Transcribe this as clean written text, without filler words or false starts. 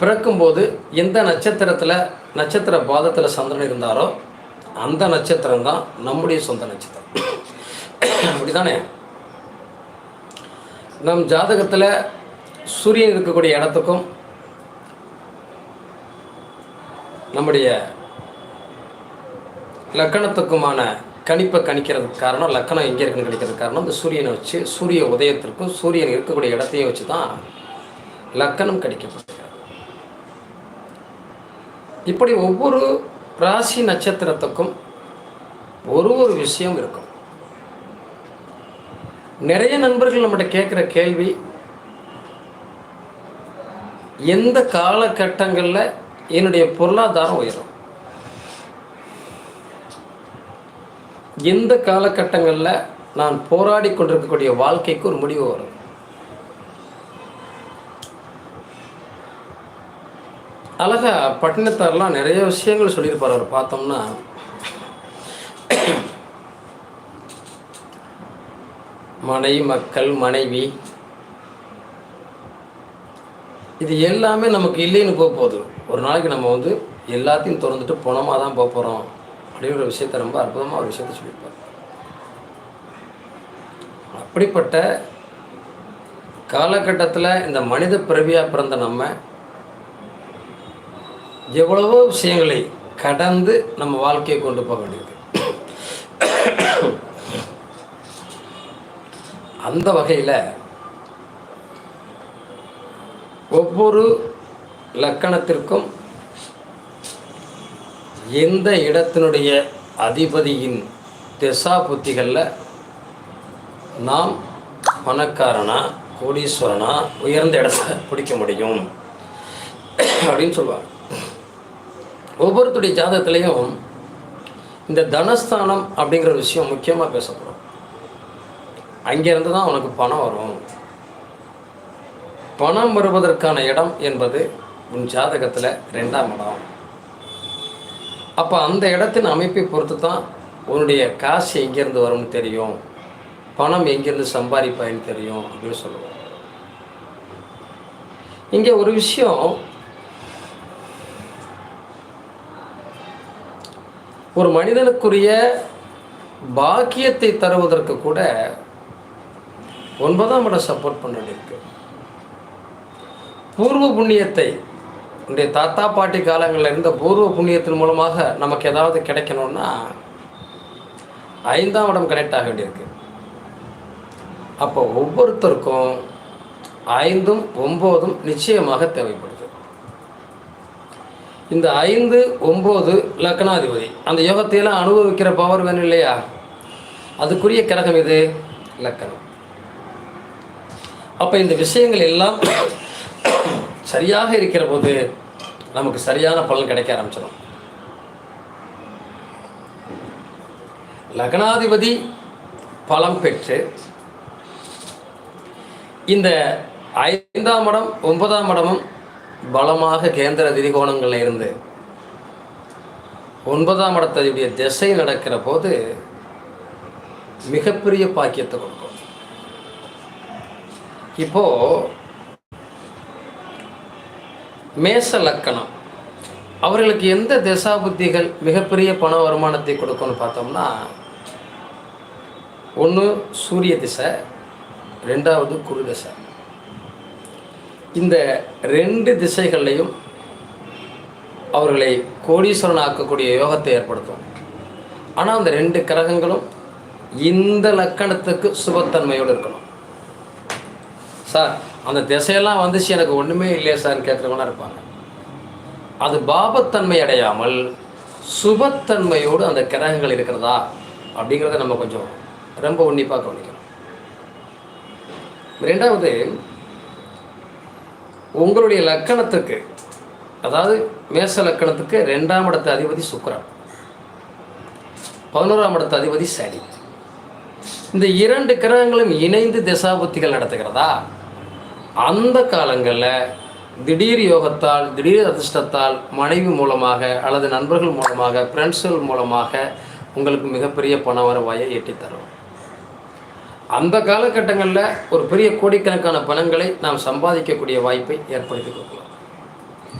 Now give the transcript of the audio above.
பிறக்கும்போது எந்த நட்சத்திரத்தில் நட்சத்திர பாதத்தில் சந்திரன் இருந்தாரோ அந்த நட்சத்திரம் தான் நம்முடைய சொந்த நட்சத்திரம். அப்படிதானே? நம் ஜாதகத்தில் சூரியன் இருக்கக்கூடிய இடத்துக்கும் நம்முடைய லக்கணத்துக்குமான கணிப்பை கணிக்கிறதுக்கு காரணம், லக்கணம் எங்கே இருக்குன்னு கணிக்கிறதுக்கு காரணம் இந்த சூரியனை வச்சு, சூரிய உதயத்திற்கும் சூரியன் இருக்கக்கூடிய இடத்தையும் வச்சு தான் லக்கணம் கணிக்கப்படுகிறது. இப்படி ஒவ்வொரு ராசி நட்சத்திரத்துக்கும் ஒரு விஷயம் இருக்கும். நிறைய நண்பர்கள் நம்மகிட்ட கேட்குற கேள்வி, எந்த காலகட்டங்களில் என்னுடைய பொருளாதாரம் உயரும், எந்த காலகட்டங்களில் நான் போராடி கொண்டிருக்கக்கூடிய வாழ்க்கைக்கு ஒரு முடிவு வரும். அழகா பட்டினத்தாரெலாம் நிறைய விஷயங்கள் சொல்லியிருப்பார். அவர் பார்த்தோம்னா மக்கள், மனைவி, இது எல்லாமே நமக்கு இல்லைன்னு போகுது. ஒரு நாளைக்கு நம்ம எல்லாத்தையும் திறந்துட்டு பணமாக தான் போக போகிறோம் அப்படிங்கிற விஷயத்த ரொம்ப அற்புதமாக ஒரு விஷயத்த சொல்லியிருப்பார். அப்படிப்பட்ட காலகட்டத்தில் இந்த மனித பிறவியாக பிறந்த நம்ம எவ்வளவோ விஷயங்களை கடந்து நம்ம வாழ்க்கையை கொண்டு போக வேண்டியது. அந்த வகையில் ஒவ்வொரு லக்கணத்திற்கும் எந்த இடத்தினுடைய அதிபதியின் திசா புத்திகளில் நாம் பணக்காரனா, கோடீஸ்வரனா, உயர்ந்த இடத்தை பிடிக்க முடியும் அப்படின்னு சொல்லுவாங்க. ஒவ்வொருத்தருடைய ஜாதகத்திலையும் இந்த தனஸ்தானம் அப்படிங்கிற விஷயம் முக்கியமாக பேசப்படும். அங்கேருந்து தான் உனக்கு பணம் வரும். பணம் வருவதற்கான இடம் என்பது உன் ஜாதகத்தில் 2ஆம் இடம். அப்போ அந்த இடத்தின் அமைப்பை பொறுத்து தான் உன்னுடைய காசு எங்கேருந்து வரும்னு தெரியும், பணம் எங்கேருந்து சம்பாதிப்பாயின்னு தெரியும் அப்படின்னு சொல்லுவோம். இங்கே ஒரு விஷயம், ஒரு மனிதனுக்குரிய பாக்கியத்தை தருவதற்கு கூட 9ஆம் இடம் சப்போர்ட் பண்ண வேண்டியிருக்கு. பூர்வ புண்ணியத்தை, உடைய தாத்தா பாட்டி காலங்களில் இருந்த பூர்வ புண்ணியத்தின் மூலமாக நமக்கு ஏதாவது கிடைக்கணும்னா 5ஆம் இடம் கனெக்ட் ஆக வேண்டியிருக்கு. அப்போ ஒவ்வொருத்தருக்கும் 5ம் 9ம் நிச்சயமாக தேவைப்படுது. இந்த 5, 9 லக்னாதிபதி அந்த யோகத்தையெல்லாம் அனுபவிக்கிற பவர் வேணும் இல்லையா? அதுக்குரிய கிரகம் இது லக்கணம். அப்போ இந்த விஷயங்கள் எல்லாம் சரியாக இருக்கிற போது நமக்கு சரியான பலன் கிடைக்க ஆரம்பிச்சிடும். லக்னாதிபதி பலம் பெற்று இந்த 5ஆம் இடம் 9ஆம் இடமும் பலமாக கேந்திர திரிகோணங்களில் இருந்து 9ஆம் இடத்துடைய திசை நடக்கிற போது மிகப்பெரிய பாக்கியத்தை கொடுக்கும். இப்போ மேச லக்கணம் அவர்களுக்கு எந்த திசாபுத்திகள் மிகப்பெரிய பண வருமானத்தை கொடுக்கும்னு பார்த்தோம்னா, 1 சூரிய திசை, 2வது குரு திசை. இந்த 2 திசைகள்லையும் அவர்களை கோடீஸ்வரன் ஆக்கக்கூடிய யோகத்தை ஏற்படுத்தும். ஆனால் அந்த 2 கிரகங்களும் இந்த லக்கணத்துக்கு சுபத்தன்மையோடு இருக்கணும். சார் அந்த திசையெல்லாம் வந்துச்சு, எனக்கு ஒன்றுமே இல்லையா சார்னு கேட்குறவங்களாம் இருப்பாங்க. அது பாபத்தன்மை அடையாமல் சுபத்தன்மையோடு அந்த கிரகங்கள் இருக்கிறதா அப்படிங்கிறத நம்ம கொஞ்சம் ரொம்ப உன்னிப்பாக கவனிக்கணும். 2வது, உங்களுடைய லக்கணத்துக்கு, அதாவது மேச லக்கணத்துக்கு 2ஆம் இடத்து அதிபதி சுக்கிரன், 11ஆம் இடத்து அதிபதி சனி. இந்த 2 கிரகங்களும் இணைந்து திசாபுத்திகள் நடத்துகிறதா? அந்த காலங்களில் திடீர் யோகத்தால், திடீர் அதிர்ஷ்டத்தால், மனைவி மூலமாக அல்லது நண்பர்கள் மூலமாக, ஃப்ரெண்ட்ஸ்கள் மூலமாக உங்களுக்கு மிகப்பெரிய பண வருவாயை எட்டித்தரும். அந்த காலகட்டங்களில் ஒரு பெரிய கோடிக்கணக்கான பணங்களை நாம் சம்பாதிக்கக்கூடிய வாய்ப்பை ஏற்படுத்தி கொடுக்கலாம்.